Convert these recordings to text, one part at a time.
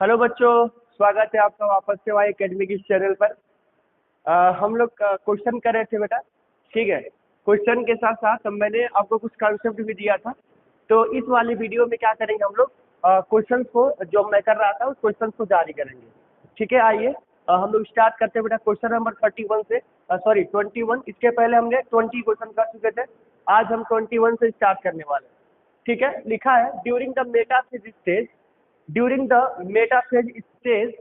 Hello बच्चों, स्वागत है आपका वापस से वाई एकेडमी की चैनल पर। हम लोग क्वेश्चन कर रहे थे बेटा। ठीक है, क्वेश्चन के साथ साथ मैंने आपको कुछ कॉन्सेप्ट भी दिया था। तो इस वाली वीडियो में क्या करेंगे हम लोग, क्वेश्चन को जो मैं कर रहा था उस क्वेश्चन को जारी करेंगे। ठीक है, आइए हम लोग स्टार्ट करते हैं बेटा क्वेश्चन नंबर 31 से। सॉरी 21। इसके पहले हमने 20 क्वेश्चन कर चुके थे। आज हम 21 से स्टार्ट करने वाले हैं। ठीक है, लिखा है during the metaphase stage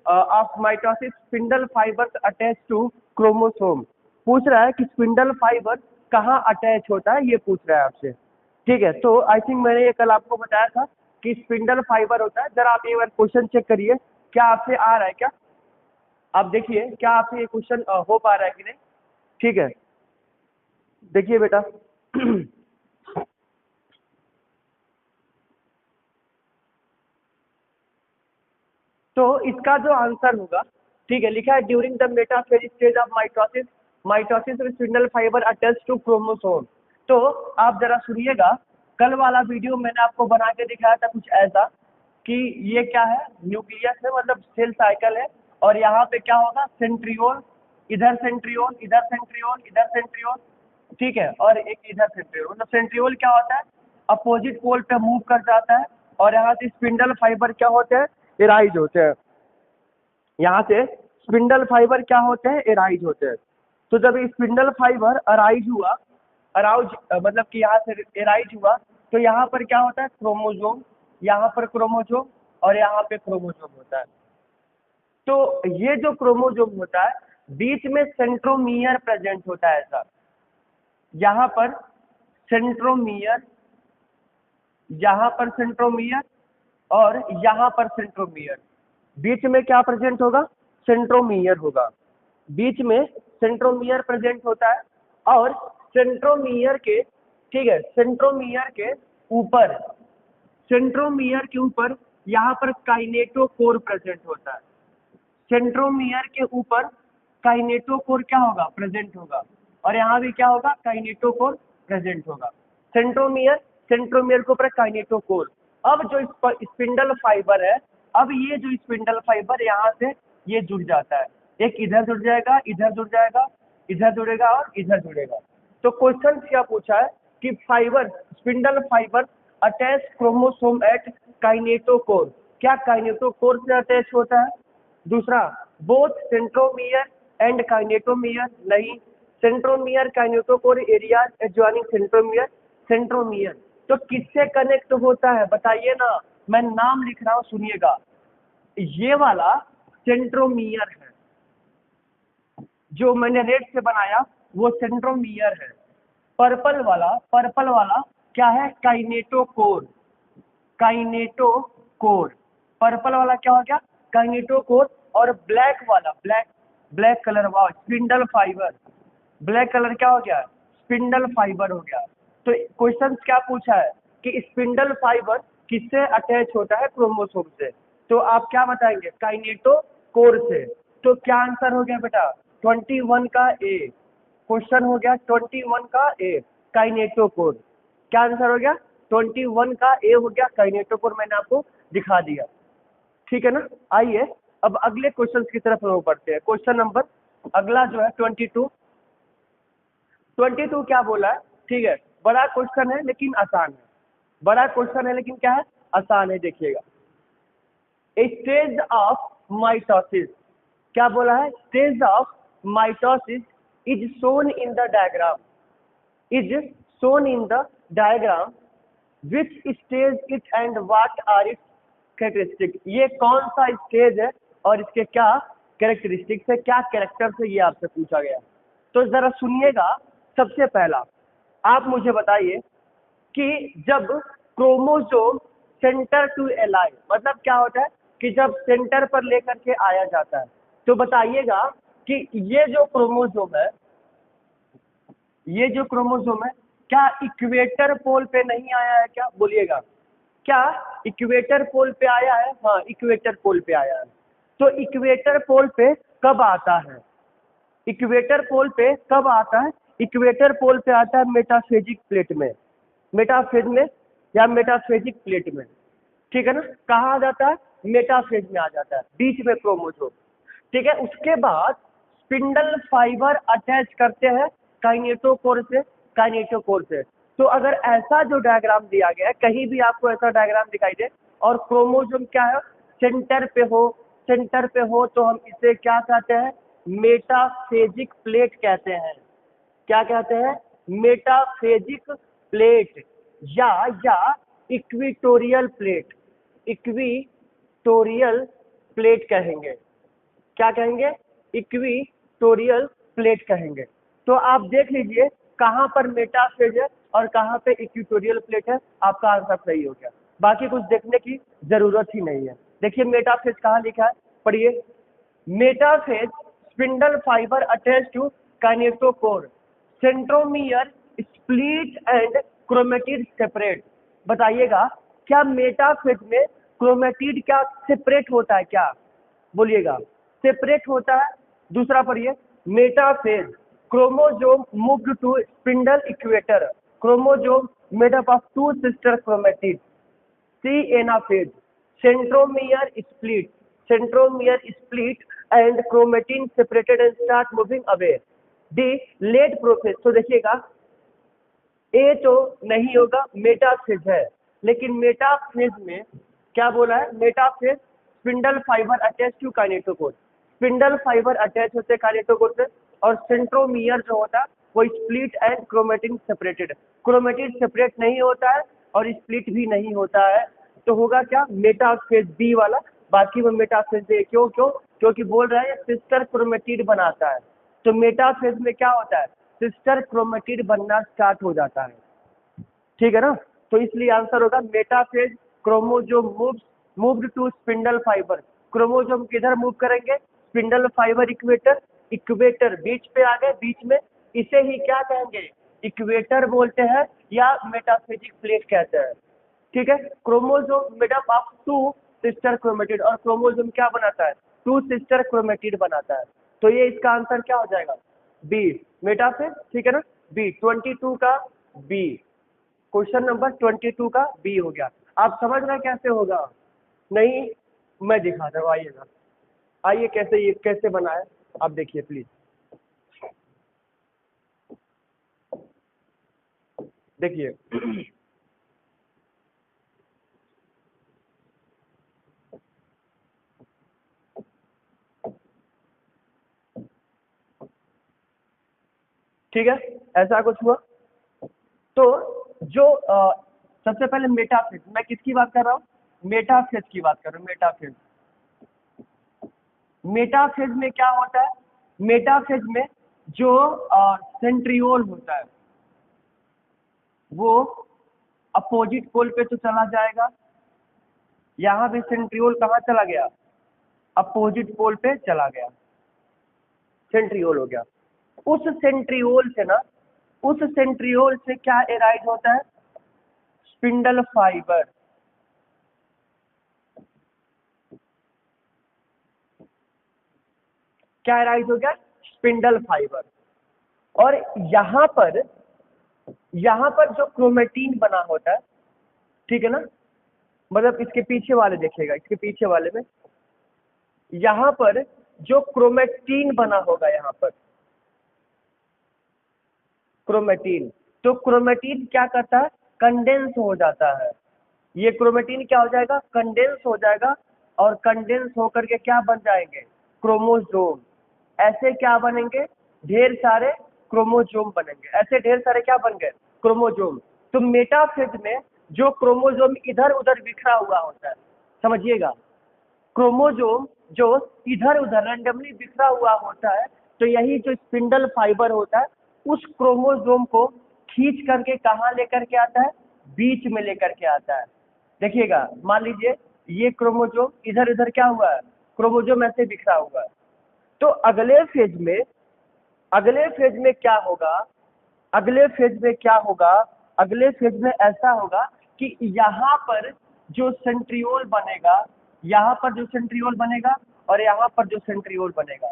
of mitosis spindle fibres attach to chromosome. पूछ रहा है कि स्पिंडल फाइबर कहाँ अटैच होता है, ये पूछ रहा है आपसे। ठीक है, तो आई थिंक मैंने ये कल आपको बताया था कि स्पिंडल फाइबर होता है। जरा आप एक बार क्वेश्चन चेक करिए, क्या आपसे आ रहा है क्या? आप देखिए क्या आपसे ये क्वेश्चन हो पा रहा है कि नहीं। ठीक है, देखिए बेटा तो इसका जो आंसर होगा, ठीक है, लिखा है during the metaphase stage of mitosis mitosis में spindle fibre attach to chromosome. तो आप जरा सुनिएगा, कल वाला वीडियो मैंने आपको बना के दिखाया था कुछ ऐसा कि ये क्या है, न्यूक्लियस है, मतलब सेल साइकिल है। और यहाँ पे क्या होगा, सेंट्रियोल, इधर सेंट्रियोल, इधर सेंट्रियोल, इधर सेंट्रियोल। ठीक है, और एक इधर सेंट्रियोल। मतलब सेंट्रियोल क्या होता है, अपोजिट पोल पे मूव कर जाता है। और यहाँ से स्पिंडल फाइबर क्या होते हैं, एराइज होते हैं। यहाँ से स्पिंडल फाइबर क्या होते हैं, एराइज होते हैं। तो जब स्पिंडल फाइबर अराइज हुआ, अराउज मतलब कि यहाँ से एराइज हुआ, तो यहाँ पर क्या होता है, क्रोमोजोम, यहाँ पर क्रोमोजोम और यहाँ पे क्रोमोजोम होता है। तो ये जो क्रोमोजोम होता है, बीच में सेंट्रोमियर प्रेजेंट होता है ऐसा। यहाँ पर सेंट्रोमियर, यहाँ पर सेंट्रोमियर और यहाँ पर सेंट्रोमियर। बीच में क्या प्रेजेंट होगा, सेंट्रोमियर होगा। बीच में सेंट्रोमियर प्रेजेंट होता है। और सेंट्रोमियर के, ठीक है, सेंट्रोमियर के ऊपर यहाँ पर काइनेटोकोर प्रेजेंट होता है। सेंट्रोमियर के ऊपर काइनेटोकोर क्या होगा, प्रेजेंट होगा। और यहाँ भी क्या होगा, काइनेटोकोर प्रेजेंट होगा। सेंट्रोमियर, सेंट्रोमियर के ऊपर काइनेटोकोर। अब जो स्पिंडल फाइबर है, अब ये जो स्पिंडल फाइबर यहाँ से ये जुड़ जाता है। एक इधर जुड़ जाएगा, इधर जुड़ जाएगा, इधर जुड़ेगा और इधर जुड़ेगा। तो क्वेश्चन क्या पूछा है कि fibre, spindle fibre attach chromosome at kinetochore. क्या काइनेटोकोर से अटैच होता है? दूसरा, बोथ सेंट्रोमियर एंड काइनेटोमियर, नहीं। Centromere kinetochore area adjoining centromere, centromere. तो किससे कनेक्ट होता है बताइए ना, मैं नाम लिख रहा हूं, सुनिएगा। ये वाला सेंट्रोमियर है, जो मैंने रेड से बनाया वो सेंट्रोमियर है। पर्पल वाला क्या है, काइनेटोकोर, काइनेटोकोर। पर्पल वाला क्या हो गया, काइनेटोकोर। और ब्लैक वाला, ब्लैक कलर वाला स्पिंडल फाइबर। ब्लैक कलर क्या हो गया, स्पिंडल फाइबर हो गया। तो क्वेश्चन क्या पूछा है कि स्पिंडल फाइबर किससे अटैच होता है, क्रोमोसोम से। तो आप क्या बताएंगे, काइनेटोकोर से। तो क्या आंसर हो गया बेटा, 21 का ए। क्वेश्चन हो गया 21 का ए, काइनेटोकोर। क्या आंसर हो गया, 21 का ए हो गया, काइनेटोकोर। मैंने आपको दिखा दिया। ठीक है ना। आइए अब अगले क्वेश्चन की तरफ हम बढ़ते हैं। क्वेश्चन नंबर अगला जो है 22। 22 क्या बोला है, ठीक है, बड़ा क्वेश्चन है लेकिन आसान है। बड़ा क्वेश्चन है लेकिन क्या है, आसान है। देखिएगा, स्टेज ऑफ माइटोसिस, क्या बोला है, stage of mitosis is shown in the diagram, is shown in the diagram. Which stage it and what are its characteristic. ये कौन सा स्टेज है और इसके क्या कैरेक्टरिस्टिक्स है, क्या कैरेक्टर्स है, ये आपसे पूछा गया। तो जरा सुनिएगा, सबसे पहला आप मुझे बताइए कि जब क्रोमोसोम सेंटर टू एलाइन, मतलब क्या होता है कि जब सेंटर पर लेकर के आया जाता है, तो बताइएगा कि ये जो क्रोमोसोम है, ये जो क्रोमोसोम है, क्या इक्वेटर पोल पे नहीं आया है क्या, बोलिएगा। क्या इक्वेटर पोल पे आया है? हाँ, इक्वेटर पोल पे आया है। तो इक्वेटर पोल पे कब आता है, इक्वेटर पोल पे कब आता है? इक्वेटर पोल पे आता है मेटाफेजिक प्लेट में, मेटाफेज में या मेटाफेजिक प्लेट में। ठीक है ना, कहाँ आ जाता है, मेटाफेज में आ जाता है, बीच में क्रोमोसोम। ठीक है, उसके बाद स्पिंडल फाइबर अटैच करते हैं काइनेटोकोर से, काइनेटोकोर से। तो अगर ऐसा जो डायग्राम दिया गया है, कहीं भी आपको ऐसा डायग्राम दिखाई दे और क्रोमोसोम क्या है, सेंटर पे हो, सेंटर पे हो, तो हम इसे क्या कहते हैं, मेटाफेजिक प्लेट कहते हैं। क्या कहते हैं, मेटाफेजिक प्लेट या इक्विटोरियल प्लेट, इक्विटोरियल प्लेट कहेंगे। क्या कहेंगे, इक्विटोरियल प्लेट कहेंगे। तो आप देख लीजिए कहाँ पर मेटाफेज है और कहाँ पे इक्विटोरियल प्लेट है, आपका आंसर सही हो गया। बाकी कुछ देखने की जरूरत ही नहीं है। देखिए मेटाफेज कहाँ लिखा है, पढ़िए, metaphase spindle fibre attach to kinetochore, centromere split and chromatid separate. बताइएगा क्या मेटाफेज में क्रोमेटिड क्या सेपरेट होता है, क्या बोलिएगा, सेपरेट होता है। दूसरा पढ़िए, metaphase chromosome moved to spindle equator, chromosome made up of two sister chromatid, C anaphase centromere split, centromere split and chromatin separated and start moving away, D late prophase. तो देखिएगा ए तो नहीं होगा, मेटाफेज है, लेकिन मेटाफेज में क्या बोला है, metaphase spindle fibre attach to kinetochore, spindle fibre attach होते हैं काइनेटोकोर से, और सेंट्रोमियर जो होता है वो split and chromatin separated, chromatin separate नहीं होता है और स्प्लिट भी नहीं होता है। तो होगा क्या, मेटाफेज बी वाला। बाकी में मेटाफेज ए, क्यों क्यों, क्योंकि बोल रहा है सिस्टर क्रोमेटिड बनाता है। तो मेटाफेज में क्या होता है, सिस्टर क्रोमेटिड बनना स्टार्ट हो जाता है। ठीक है ना, तो इसलिए आंसर होगा metaphase chromosome moved to spindle fibre, chromosome किधर मूव करेंगे, स्पिंडल फाइबर इक्वेटर, इक्वेटर बीच पे आ गए, बीच में, इसे ही क्या कहेंगे, इक्वेटर बोलते हैं या मेटाफेजिक प्लेट कहते हैं। ठीक है, chromosome made up of two sister chromatid, और क्रोमोसोम क्या बनाता है, टू सिस्टर क्रोमेटिड बनाता है। तो ये इसका आंसर क्या हो जाएगा, बी, मेटाफेज। ठीक है ना, बी 22 का बी, क्वेश्चन नंबर 22 का बी हो गया। आप समझ रहे हैं कैसे होगा, नहीं मैं दिखाता हूँ, आइएगा, आइए कैसे, ये कैसे बना है आप देखिए प्लीज, देखिए ठीक है, ऐसा कुछ हुआ। तो जो सबसे पहले मेटाफेज, मैं किसकी बात कर रहा हूँ, मेटाफेज की बात कर रहा हूँ, मेटाफेज। मेटाफेज में क्या होता है, मेटाफेज में जो सेंट्रियोल होता है वो अपोजिट पोल पे तो चला जाएगा, यहाँ भी सेंट्रियोल कहाँ चला गया, अपोजिट पोल पे चला गया, सेंट्रियोल हो गया। उस सेंट्रियोल से ना, उस सेंट्रियोल से क्या एराइज होता है, स्पिंडल फाइबर। क्या एराइज हो गया, स्पिंडल फाइबर। और यहाँ पर जो क्रोमेटीन बना होता है, ठीक है ना, मतलब इसके पीछे वाले देखिएगा, इसके पीछे वाले में यहाँ पर जो क्रोमेटीन बना होगा, यहाँ पर क्रोमेटीन, तो क्रोमेटीन क्या करता है, कंडेंस हो जाता है। ये क्रोमेटीन क्या हो जाएगा, कंडेंस हो जाएगा, और कंडेंस होकर के क्या बन जाएंगे, क्रोमोसोम। ऐसे क्या बनेंगे, ढेर सारे क्रोमोसोम बनेंगे, ऐसे ढेर सारे क्या बन गए, क्रोमोसोम। तो मेटाफेज में जो क्रोमोसोम इधर उधर बिखरा हुआ होता है, समझिएगा, क्रोमोसोम जो इधर उधर रैंडमली बिखरा हुआ होता है, तो यही जो स्पिंडल फाइबर होता है उस क्रोमोसोम को खींच करके कहाँ लेकर के आता है, बीच में लेकर के आता है। देखिएगा, मान लीजिए ये क्रोमोसोम इधर इधर क्या हुआ है, क्रोमोसोम ऐसे बिखरा हुआ है। तो अगले फेज में क्या होगा, अगले फेज में क्या होगा, अगले फेज में ऐसा होगा कि यहाँ पर जो सेंट्रियोल बनेगा, यहाँ पर जो सेंट्रियोल बनेगा और यहाँ पर जो सेंट्रियोल बनेगा,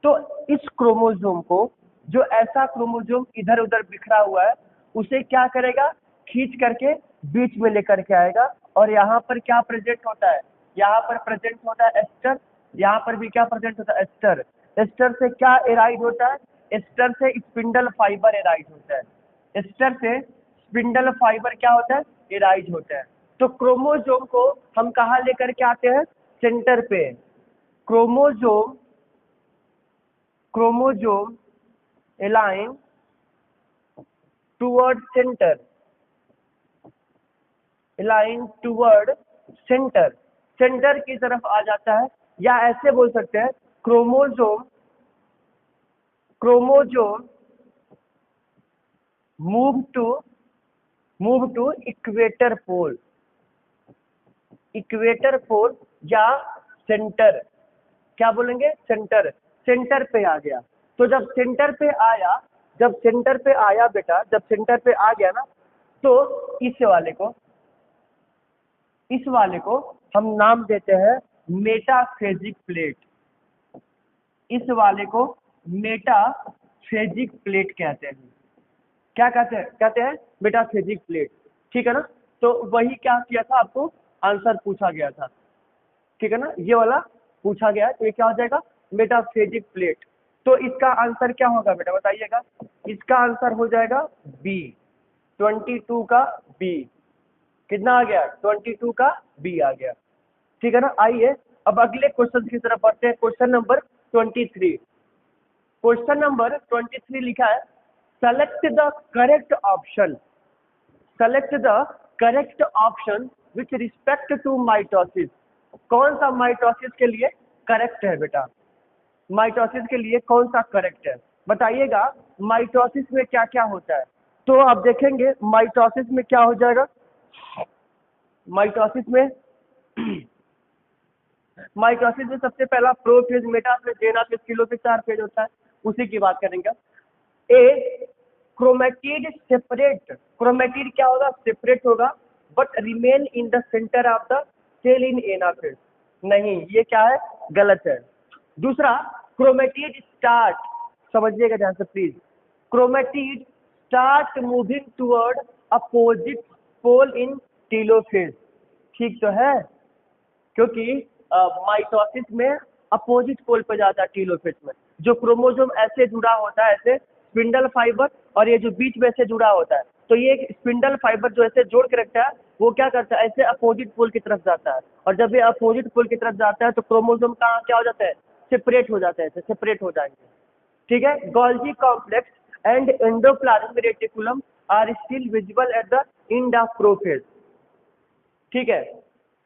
तो इस क्रोमोसोम को, जो ऐसा क्रोमोसोम इधर उधर बिखरा हुआ है, उसे क्या करेगा, खींच करके बीच में लेकर के आएगा और यहाँ पर क्या प्रेजेंट होता है, यहाँ पर प्रेजेंट होता है एस्टर, यहाँ पर भी क्या प्रेजेंट होता है एस्टर। एस्टर से क्या एराइड होता है, एस्टर से स्पिंडल फाइबर एराइड होता है, एस्टर से स्पिंडल फाइबर क्या होता है एराइड होता है। तो क्रोमोसोम को हम कहाँ लेकर के आते हैं, सेंटर पे। Chromosome chromosome align toward centre, align toward centre, centre की तरफ आ जाता है। या ऐसे बोल सकते हैं chromosome chromosome move to equator pole, equator pole या सेंटर, क्या बोलेंगे सेंटर, सेंटर पे आ गया। तो जब सेंटर पे आया, जब सेंटर पे आया बेटा, जब सेंटर पे आ गया ना, तो इस वाले को हम नाम देते हैं मेटाफेजिक प्लेट, इस वाले को मेटाफेजिक प्लेट कहते हैं। क्या कहते हैं मेटाफेजिक प्लेट, ठीक है ना। तो वही क्या किया था, आपको आंसर पूछा गया था, ठीक है ना, ये वाला पूछा गया है। तो ये क्या हो जाएगा मेटाफेजिक प्लेट। तो इसका आंसर क्या होगा बेटा बताइएगा, इसका आंसर हो जाएगा बी, 22 का बी। कितना आ गया 22 का बी आ गया, ठीक है ना। आइए अब अगले क्वेश्चन की तरफ बढ़ते हैं। क्वेश्चन नंबर 23, क्वेश्चन नंबर 23 लिखा है select the correct option, select the correct option with respect to mitosis. कौन सा माइटोसिस के लिए करेक्ट है बेटा, माइटोसिस के लिए कौन सा करेक्ट है बताइएगा। माइटोसिस में क्या क्या होता है, तो आप देखेंगे माइटोसिस में क्या हो जाएगा, माइटोसिस में माइटोसिस में सबसे पहला prophase, metaphase, anaphase, telophase, 4 phase होता है, उसी की बात करेंगे। ए क्रोमेटिड सेपरेट, क्रोमेटिड क्या होगा सेपरेट होगा, but remain in the centre of the cell in anaphase, नहीं ये क्या है गलत है। दूसरा क्रोमेटिड स्टार्ट, समझिएगा ध्यान से please, chromatid start moving toward opposite pole in telophase, ठीक तो है, क्योंकि माइटोसिस में अपोजिट पोल पे जाता है टेलोफेज में। जो क्रोमोसोम ऐसे जुड़ा होता है ऐसे स्पिंडल फाइबर, और ये जो बीच में ऐसे जुड़ा होता है, तो ये स्पिंडल फाइबर जो ऐसे जोड़ के रखता है वो क्या करता है ऐसे अपोजिट पोल की तरफ जाता है, और जब ये अपोजिट पोल की तरफ जाता है तो क्रोमोसोम का क्या हो जाता है सेपरेट हो जाता है, ऐसे सेपरेट हो जाएंगे, ठीक है। Golgi complex and endoplasmic reticulum are still visible at the end of prophase, ठीक है।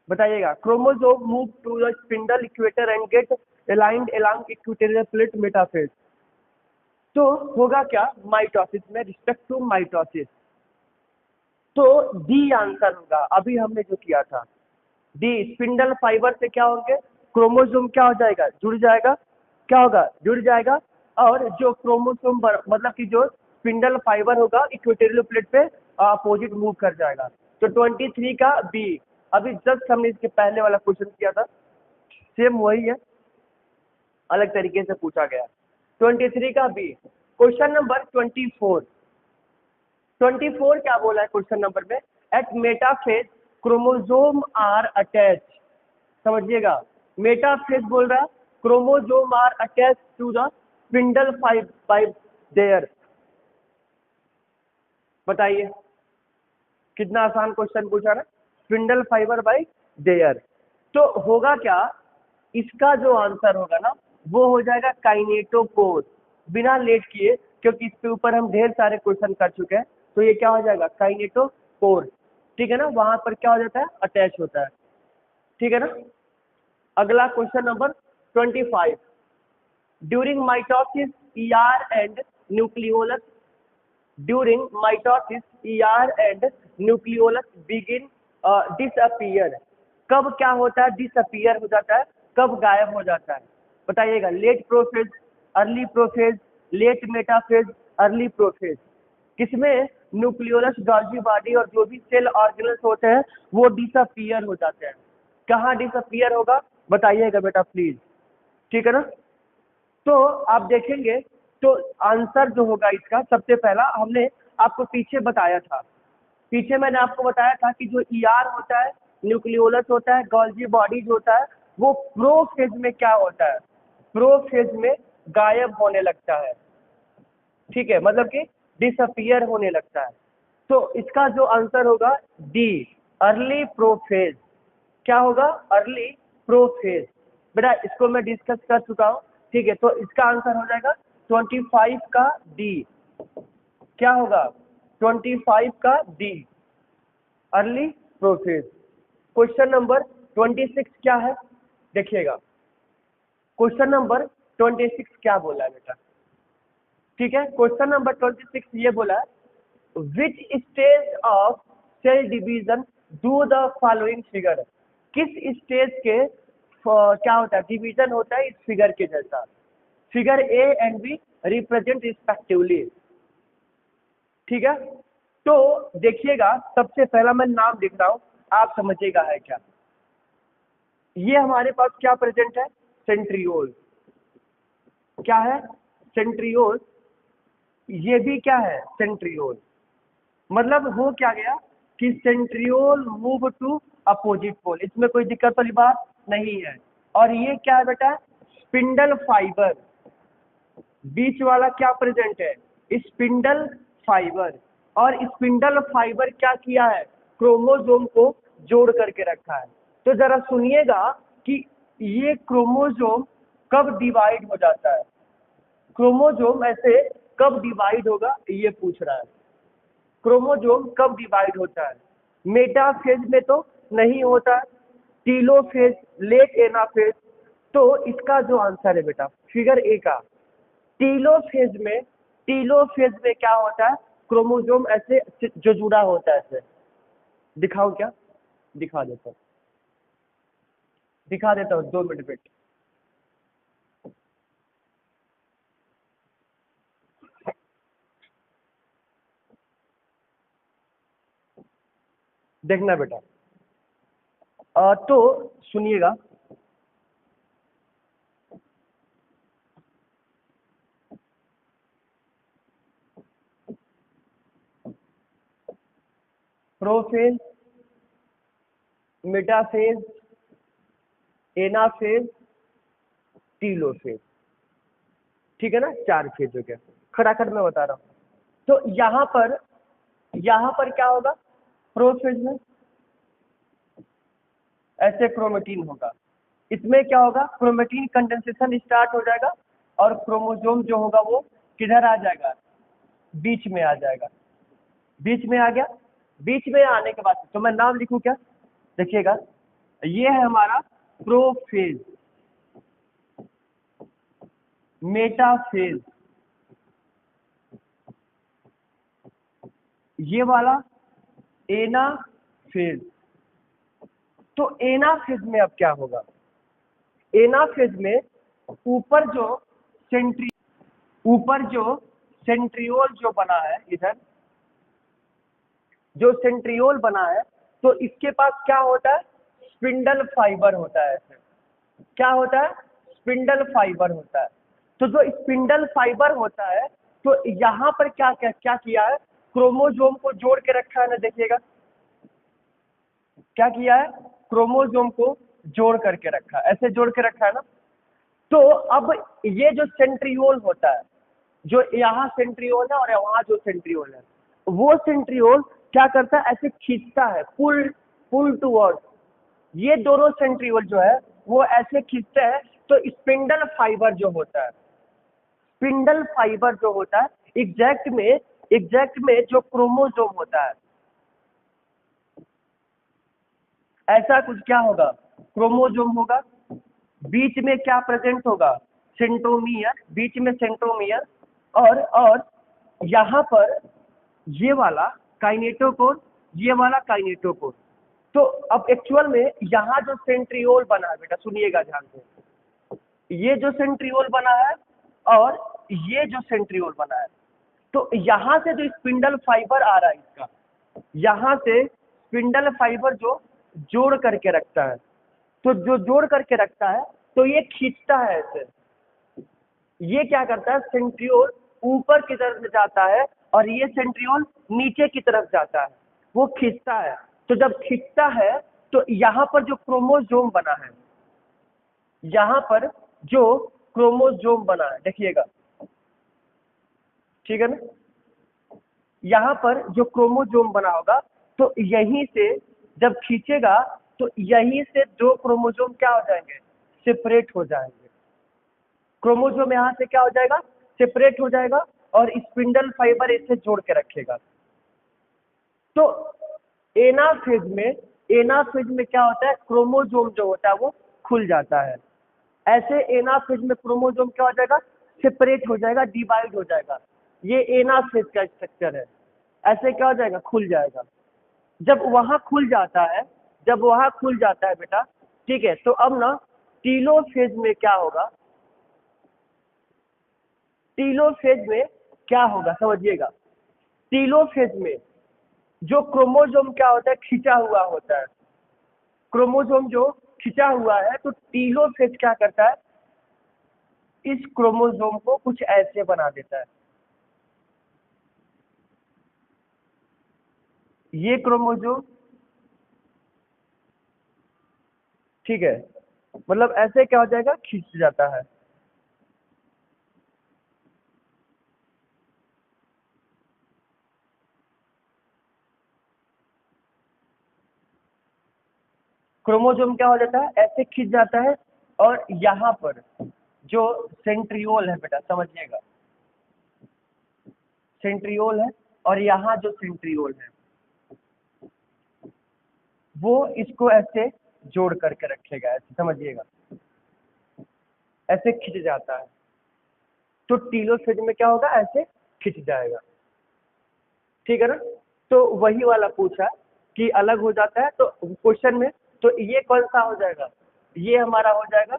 बताइएगा chromosome move to the spindle equator and get aligned along equatorial plate metaphase. तो होगा क्या माइटोसिस में, रिस्पेक्ट टू माइटोसिस, तो डी आंसर होगा। अभी हमने जो किया था डी, स्पिंडल फाइबर से क्या होंगे क्रोमोसोम क्या हो जाएगा जुड़ जाएगा, क्या होगा जुड़ जाएगा, और जो क्रोमोसोम मतलब कि जो स्पिंडल फाइबर होगा इक्वेटोरियल प्लेट पे अपोजिट मूव कर जाएगा। तो 23 का बी, अभी जस्ट हमने इसके पहले वाला क्वेश्चन किया था, सेम वही है, अलग तरीके से पूछा गया। 23 का बी। क्वेश्चन नंबर 24, 24 क्या बोला है क्वेश्चन नंबर में, at metaphase chromosome are attach, समझिएगा मेटाफेज बोल रहा है chromosome are attach to the spindle fibre there. बताइए कितना आसान क्वेश्चन पूछा ना, स्पिंडल फाइबर बाय देयर। तो होगा क्या, इसका जो आंसर होगा ना वो हो जाएगा काइनेटोकोर, बिना लेट किए, क्योंकि इसके ऊपर हम ढेर सारे क्वेश्चन कर चुके हैं। तो ये क्या हो जाएगा काइनेटोकोर, ठीक है ना, वहां पर क्या हो जाता है अटैच होता है, ठीक है ना। अगला question number 25, during mitosis ER and nucleolus, during mitosis ER and nucleolus begin disappear, कब क्या होता है डिसअपियर हो जाता है, कब गायब हो जाता है बताइएगा। Late prophase, early prophase, late metaphase, early prophase. किसमें न्यूक्लियोलस, गॉल्गी बॉडी और जो भी सेल ऑर्गेनल्स होते हैं वो डिसअपियर हो जाते हैं। कहाँ डिसअपियर होगा बताइएगा बेटा प्लीज, ठीक है ना। तो आप देखेंगे तो आंसर जो होगा इसका, सबसे पहला हमने आपको पीछे बताया था, पीछे मैंने आपको बताया था कि जो ईआर होता है न्यूक्लियोलस होता है, गोल्जी बॉडीज होता है, वो प्रोफेज में क्या होता है, प्रोफेज में गायब होने लगता है। ठीक है, मतलब कि डिसअपियर होने लगता है। तो इसका जो आंसर होगा डी, अर्ली प्रोफेज। क्या होगा, अर्ली प्रोफेज। बेटा इसको मैं डिस्कस कर चुका हूँ। ठीक है, तो इसका आंसर हो जाएगा 25 का डी। क्या होगा, 25 का D, early prophase. Question number 26 क्या है, देखिएगा। क्वेश्चन नंबर 26 क्या बोला है बेटा, ठीक है। क्वेश्चन नंबर 26 ये बोला है, which stage of cell division do the following figure. किस स्टेज के क्या होता है, डिवीजन होता है इस फिगर के जैसा। Figure A and B represent respectively. ठीक है, तो देखिएगा, सबसे पहला मैं नाम लिख रहा हूं, आप समझिएगा है क्या। ये हमारे पास क्या प्रेजेंट है, सेंट्रियोल। क्या है, सेंट्रियोल। ये भी क्या है, सेंट्रियोल। मतलब हो क्या गया कि centriole move to opposite pole, इसमें कोई दिक्कत वाली बात नहीं है। और ये क्या है बेटा, स्पिंडल फाइबर। बीच वाला क्या प्रेजेंट है, स्पिंडल फाइबर। और स्पिंडल फाइबर क्या किया है, क्रोमोसोम को जोड़ करके रखा है। तो जरा सुनिएगा कि ये क्रोमोसोम कब डिवाइड हो जाता है, क्रोमोसोम ऐसे कब डिवाइड होगा, ये पूछ रहा है। क्रोमोसोम कब डिवाइड होता है, मेटाफेज में तो नहीं होता है, टीलोफेज, लेट एनाफेज। तो इसका जो आंसर है बेटा फिगर ए का, टीलोफेज में, टीलोफेज में क्या होता है, क्रोमोसोम ऐसे जो जुड़ा होता है ऐसे। दिखाओ क्या, दिखा देता हूँ, दिखा देता हूँ, 2 मिनट वेट। देखना बेटा, तो सुनिएगा, प्रोफेज, मेटाफेज, एनाफेज, टीलोफेज। ठीक है ना, 4 फेज हो गया, खड़ाखड़ मैं बता रहा हूँ। तो यहाँ पर क्या होगा, प्रोफेज में ऐसे क्रोमेटिन होगा, इसमें क्या होगा, क्रोमेटिन कंडेंसेशन स्टार्ट हो जाएगा और क्रोमोसोम जो होगा वो किधर आ जाएगा, बीच में आ जाएगा। बीच में आ गया, बीच में आने के बाद तो मैं नाम लिखूं क्या, देखिएगा, ये है हमारा प्रोफेज, मेटाफेज, ये वाला एनाफेज। तो एनाफेज में अब क्या होगा, एनाफेज में ऊपर जो सेंट्री, ऊपर जो सेंट्रियोल जो बना है, इधर जो सेंट्रियोल बना है, तो इसके पास क्या होता है, स्पिंडल फाइबर होता है। क्या होता है, स्पिंडल फाइबर होता है। तो जो स्पिंडल फाइबर होता है, तो यहाँ पर क्या क्या क्या किया है, क्रोमोसोम को जोड़ के रखा है ना, देखिएगा क्या किया है, क्रोमोसोम को जोड़ करके रखा है, ऐसे जोड़ के रखा है ना। तो अब ये जो सेंट्रियोल होता है, जो यहाँ सेंट्रियोल है और वहां जो सेंट्रियोल है, वो सेंट्रियोल क्या करता है, ऐसे खींचता है, पुल पुल टूवर्ड। ये दोनों सेंट्रियोल जो है वो ऐसे खींचते हैं। तो स्पिंडल फाइबर जो होता है, स्पिंडल फाइबर जो होता है, एग्जैक्ट में जो क्रोमोसोम होता है, ऐसा कुछ क्या होगा, क्रोमोसोम होगा। बीच में क्या प्रेजेंट होगा, सेंट्रोमियर, बीच में सेंट्रोमियर। और यहाँ पर ये वाला काइनेटोकोर, ये वाला काइनेटोकोर। तो अब एक्चुअल में यहाँ जो सेंट्रियोल बना है बेटा, सुनिएगा ध्यान से, ये जो सेंट्रियोल बना है और ये जो सेंट्रियोल बना है, तो यहाँ से जो स्पिंडल फाइबर आ रहा है इसका, यहाँ से स्पिंडल फाइबर जो जोड़ करके रखता है, तो जो जोड़ करके रखता है, तो ये खींचता है ऐसे। ये क्या करता है, सेंट्रियोल ऊपर की तरफ जाता है और ये सेंट्रियोल नीचे की तरफ जाता है, वो खींचता है। तो जब खींचता है तो यहाँ पर जो क्रोमोसोम बना है, यहाँ पर जो क्रोमोसोम बना है, देखिएगा, ठीक है ना, यहाँ पर जो क्रोमोसोम बना होगा, तो यहीं से जब खींचेगा तो यहीं से दो क्रोमोसोम क्या हो जाएंगे, सेपरेट हो जाएंगे। क्रोमोसोम यहाँ से क्या हो जाएगा, सेपरेट हो जाएगा, और स्पिंडल फाइबर इसे जोड़ के रखेगा। तो एनाफेज में क्या होता है, क्रोमोसोम जो होता है वो खुल जाता है। ऐसे एनाफेज में क्रोमोसोम क्या हो जाएगा, सेपरेट हो जाएगा, डिवाइड हो जाएगा। ये एनाफेज का स्ट्रक्चर है। ऐसे क्या हो जाएगा, खुल जाएगा। जब वहां खुल जाता है, बेटा, ठीक है, तो अब ना टीलोफेज में क्या होगा, टीलोफेज में क्या होगा समझिएगा। टीलोफेज में जो क्रोमोसोम क्या होता है, खिंचा हुआ होता है। क्रोमोसोम जो खिंचा हुआ है, तो टीलोफेज क्या करता है, इस क्रोमोसोम को कुछ ऐसे बना देता है। ये क्रोमोसोम, ठीक है, मतलब ऐसे क्या हो जाएगा, खींच जाता है। क्रोमोसोम क्या हो जाता है, ऐसे खींच जाता है, और यहाँ पर जो सेंट्रियोल है बेटा, समझिएगा, सेंट्रियोल है, और यहाँ जो सेंट्रियोल है वो इसको ऐसे जोड़ करके रखेगा, ऐसे समझिएगा, ऐसे खिंच जाता है। तो टीलोफेज में क्या होगा, ऐसे खिंच जाएगा, ठीक है ना। तो वही वाला पूछा कि अलग हो जाता है, तो क्वेश्चन में, तो ये कौन सा हो जाएगा, ये हमारा हो जाएगा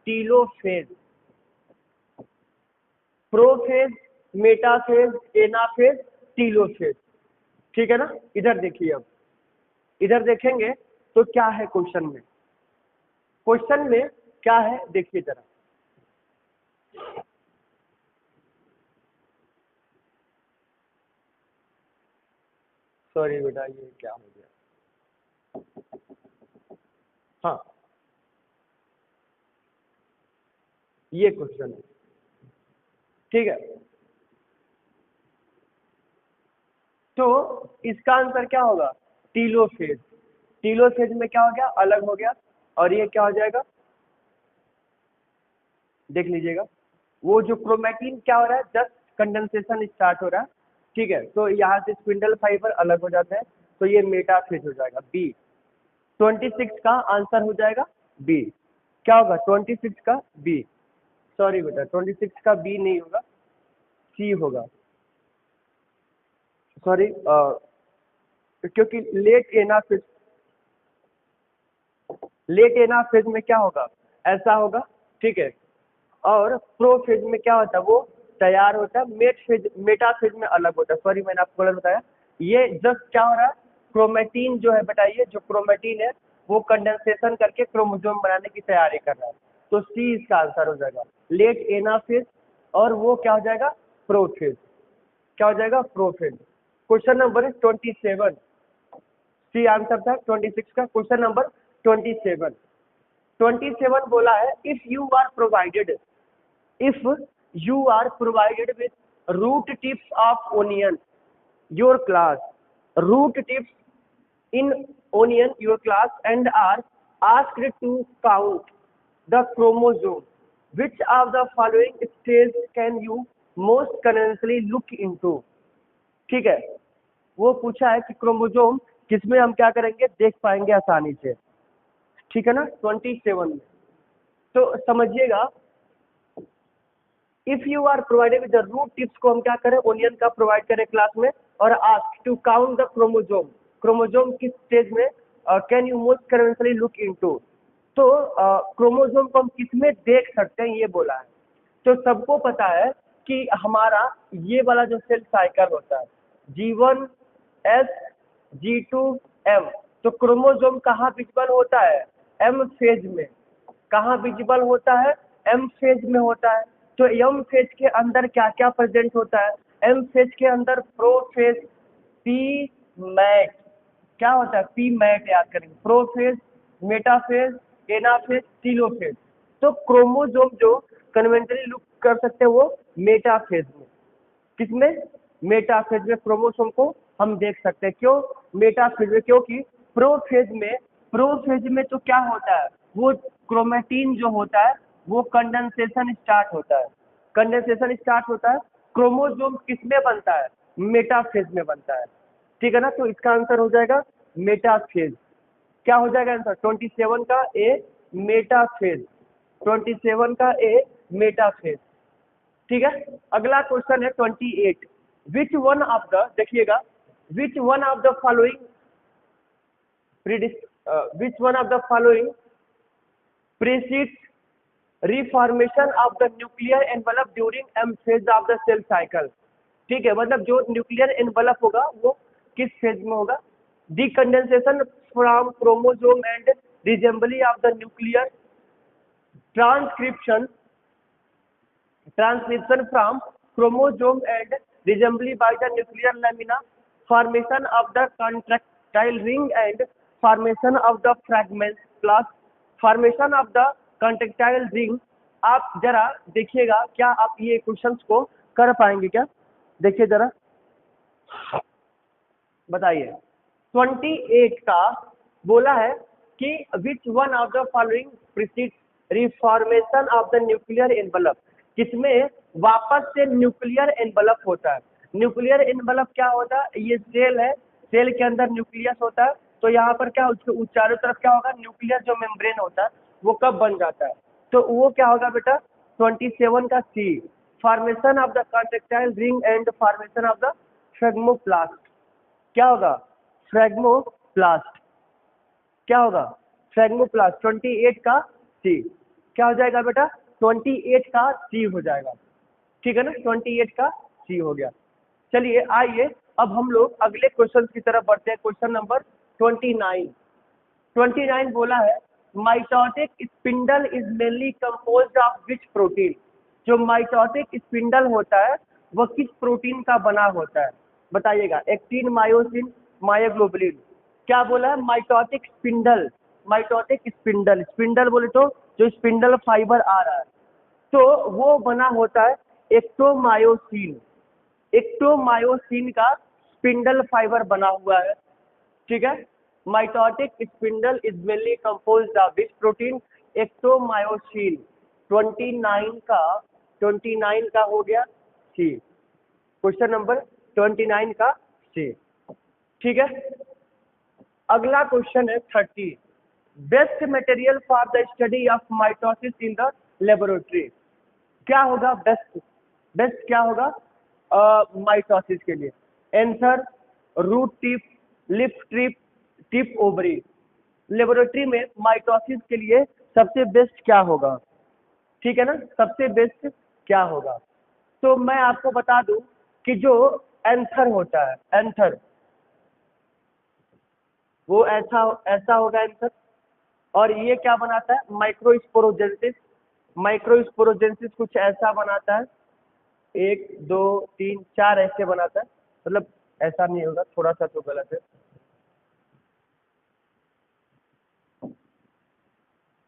telophase. Prophase, metaphase, anaphase, telophase, ठीक है ना। इधर देखिए, अब इधर देखेंगे तो क्या है क्वेश्चन में क्या है, देखिए जरा। सॉरी बेटा, ये क्या हो गया, हाँ, ये क्वेश्चन है, ठीक है। तो इसका आंसर क्या होगा, टीलोफेज। टीलोफेज में क्या हो गया, अलग हो गया, और ये क्या हो जाएगा, देख लीजिएगा, वो जो क्रोमेटिन क्या हो रहा है, जस्ट कंडेंसेशन स्टार्ट हो रहा है, ठीक है। तो यहाँ से स्पिंडल फाइबर अलग हो जाता है, तो ये मेटाफेज हो जाएगा, बी। 26 का आंसर हो जाएगा बी। क्या होगा, 26 का बी। सॉरी बेटा, 26 का बी नहीं होगा, सी होगा। सॉरी, क्योंकि लेट एनाफेज में क्या होगा, ऐसा होगा, ठीक है। और प्रोफेज में क्या होता है, वो तैयार होता है। मेटाफेज में अलग होता है। सॉरी, मैंने आपको गलत बताया। ये जस्ट क्या हो रहा है, क्रोमेटिन जो है बेटा, ये जो क्रोमेटिन है वो कंडेंसेशन करके क्रोमोसोम बनाने की तैयारी कर रहा है। तो सी इसका आंसर हो जाएगा, लेट एनाफेज, और वो क्या हो जाएगा, प्रोफेज। क्या हो जाएगा, prophase. Question number 27, C answer था 26 का। क्वेश्चन नंबर 27, 27 बोला है, if you are provided with root tips of onion your class, root tips in onion your class, and are asked to count the chromosome, which of the following stages can you most conveniently look into, ठीक है। वो पूछा है कि chromosome किसमें हम क्या करेंगे, देख पाएंगे आसानी से, ठीक है ना, 27 में। तो समझिएगा, if you are provided with the root tips को हम क्या करें, ओनियन का प्रोवाइड करें क्लास में, और ask to count the chromosome, chromosome किस स्टेज में can you most conventionally look into. तो क्रोमोसोम को हम किसमें देख सकते हैं, ये बोला है। तो सबको पता है कि हमारा ये वाला जो सेल साइकिल होता है, G1 S G2 M, तो क्रोमोसोम कहाँ विजिबल होता है, M फेज में। कहाँ विजिबल होता है, M फेज में होता है। तो M फेज के अंदर क्या क्या प्रेजेंट होता है, M फेज के अंदर प्रोफेज, पी मैट, क्या होता है, पी मैट याद करेंगे, प्रोफेज, मेटाफेज, एनाफेज, टीलोफेज। तो क्रोमोजोम जो कन्वेंटली लुक कर सकते हैं वो मेटाफेज में, किसमें, मेटाफेज में क्रोमोसोम को हम देख सकते हैं। क्यों मेटाफेज में, क्योंकि प्रोफेज में तो क्या होता है, वो क्रोमेटिन जो होता है वो कंडेंसेशन स्टार्ट होता है, कंडेंसेशन स्टार्ट होता है। क्रोमोसोम किसमें बनता है, मेटाफेज में बनता है, ठीक है ना। तो इसका आंसर हो जाएगा मेटाफेज। क्या हो जाएगा आंसर, 27 का ए मेटाफेज, 27 का ए मेटाफेज, ठीक है। अगला क्वेश्चन है 28, विच वन ऑफ द, देखिएगा, which one of the following which one of the following precedes reformation of the nuclear envelope during M phase of the cell cycle। ठीक है, मतलब जो न्यूक्लियर एनवलप होगा वो किस फेज में होगा, डीकंडेंसेशन from chromosome and disassembly of the nuclear, transcription from chromosome and disassembly by the nuclear lamina, formation of the contractile ring and formation of the fragments plus formation of the contractile ring। आप जरा देखिएगा, क्या आप ये questions को कर पाएंगे क्या, देखिए जरा बताइए। 28 का बोला है कि which one of the following preceded reformation of the nuclear envelope, किसमें वापस से न्यूक्लियर एनवलप होता है। न्यूक्लियर एनवलप क्या होता है, ये सेल है, सेल के अंदर न्यूक्लियस होता है, तो यहाँ पर क्या उसके चारों तरफ क्या होगा, न्यूक्लियर जो मेम्ब्रेन होता है वो कब बन जाता है, तो वो क्या होगा बेटा 27 का C, formation of the contractile ring and formation of the phragmoplast. क्या होगा, फ्रेगमोप्लास्ट, क्या होगा, फ्रेगमोप्लास्ट, 28 का सी। क्या हो जाएगा बेटा, 28 का सी हो जाएगा, ठीक है ना, 28 का सी हो गया। चलिए आइए अब हम लोग अगले क्वेश्चन की तरफ बढ़ते हैं। क्वेश्चन नंबर 29 बोला है mitotic spindle is mainly composed of which protein. जो माइटोटिक स्पिंडल होता है वह किस प्रोटीन का बना होता है, बताइएगा, एक्टिन, मायोसिन, मायोग्लोबुलिन। क्या बोला है, mitotic spindle, mitotic spindle, spindle बोले तो जो स्पिंडल फाइबर आ रहा है तो वो बना होता है एक्टोमायोसिन, एक्टोमायोसिन का स्पिंडल फाइबर बना हुआ है, ठीक है। Mitotic spindle is mainly composed of which protein, actomyosin. 29 का हो गया सी, क्वेश्चन नंबर 29 का सी, ठीक है। अगला क्वेश्चन है 30, best material for the study of mitosis in the laboratory. क्या होगा बेस्ट, बेस्ट क्या होगा माइटोसिस के लिए, answer root tip, lip tip, tip ovary. Laboratory में माइटोसिस के लिए सबसे बेस्ट क्या होगा, ठीक है ना, सबसे बेस्ट क्या होगा। तो मैं आपको बता दूं कि जो एंथर होता है, एंथर वो ऐसा होगा एंथर, और ये क्या बनाता है, माइक्रोस्पोरोजेंसिस, माइक्रोस्पोरोजेंसिस कुछ ऐसा बनाता है, 1 2 3 4 ऐसे बनाता है, मतलब ऐसा नहीं होगा, थोड़ा सा तो गलत है,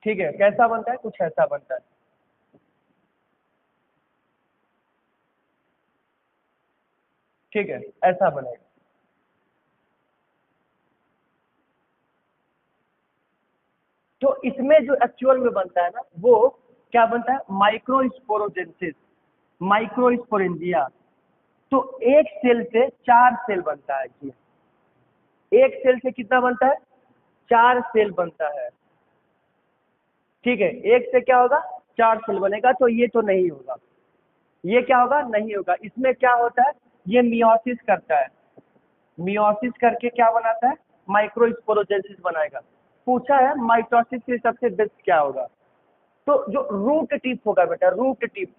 ठीक है। कैसा बनता है, कुछ ऐसा बनता है, ठीक है, ऐसा बनेगा। तो इसमें जो एक्चुअल में बनता है ना वो क्या बनता है, माइक्रोस्पोरोजेंसिस, माइक्रोस्पोरेंजिया। तो एक सेल से 4 सेल बनता है, एक सेल से कितना बनता है, 4 सेल बनता है, ठीक है। एक से क्या होगा, 4 सेल बनेगा, तो ये तो नहीं होगा, ये क्या होगा, नहीं होगा। इसमें क्या होता है, ये मियोसिस करता है, मियोसिस करके क्या बनाता है, माइक्रोस्पोरोजेंसिस बनाएगा। पूछा है माइटोसिस के सबसे बेस्ट क्या होगा, तो जो रूट टिप होगा बेटा, रूट टिप,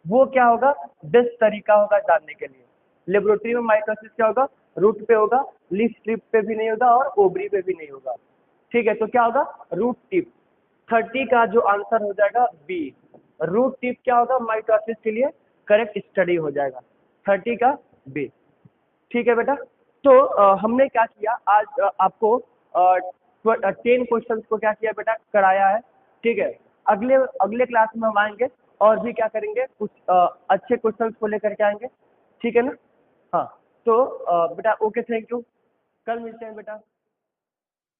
वो क्या होगा, बेस्ट तरीका होगा जानने के लिए। लेबोरेटरी में माइटोसिस क्या होगा, रूट पे होगा, लीफ टिप पे भी नहीं होगा और ओवरी पे भी नहीं होगा, ठीक है। तो क्या होगा, रूट टिप। 30 का जो आंसर हो जाएगा बी, रूट टिप क्या होगा माइटोसिस के लिए करेक्ट स्टडी हो जाएगा, 30 का बी, ठीक है बेटा। तो हमने क्या किया आज आपको 10 क्वेश्चंस को क्या किया बेटा, कराया है। ठीक है, अगले अगले क्लास में हम आएंगे और भी क्या करेंगे, कुछ अच्छे क्वेश्चंस को लेकर के आएंगे। ठीक है ना? हाँ, तो बेटा ओके, थैंक यू, कल मिलते हैं बेटा।